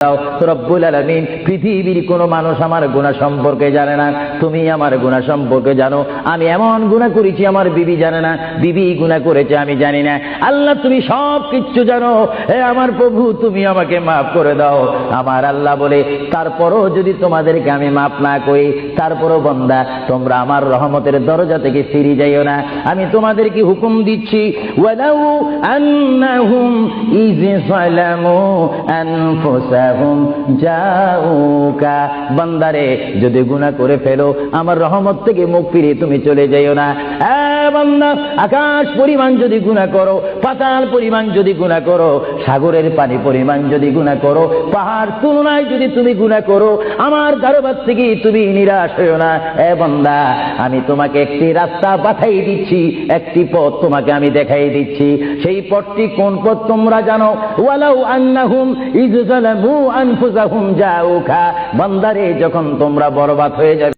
রব্বুল আলামিন, পৃথিবীর কোন মানুষ আমার গুনাহ সম্পর্কে জানে না, তুমি আমার গুনাহ সম্পর্কে জানো। আমি এমন গুনাহ করেছি আমার বিবি জানে না, বিবি গুনাহ করেছে আমি জানি না। আল্লাহ তুমি সব কিছু জানো, হে আমার প্রভু তুমি আমাকে মাফ করে দাও। আমার আল্লাহ বলে, তারপরও যদি তোমাদেরকে আমি মাফ না করি, তারপরও বান্দা তোমরা আমার রহমতের দরজা থেকে ফিরে যাইও না। আমি তোমাদেরকে হুকুম দিচ্ছি, ওয়ালাউ আন্নাহুম ইয যালামু আনফুসাহুম জাউকা, বান্দারে যদি গুনাহ করে ফেলো আমার রহমত থেকে মুখ ফিরিয়ে তুমি চলে যাইও না। বান্দা, আকাশ পরিমাণ যদি গুনাহ করো, পাতাল পরিমাণ যদি গুনাহ করো, সাগরের পানি পরিমাণ যদি গুনাহ করো, পাহাড় তুলনায় যদি তুমি গুনাহ করো, আমার দরবার থেকে তুমি নিরাশ হইও না। বান্দা, আমি তোমাকে একটি রাস্তা পাঠাই দিচ্ছি, একটি পথ তোমাকে আমি দেখাই দিচ্ছি। সেই পথটি কোন পথ তোমরা জানো? ওয়ালাউ আন্নাহুম ইয যালামু আনফুসাহুম জাউকা, বান্দারে যখন তোমরা বরবাদ হয়ে যাবে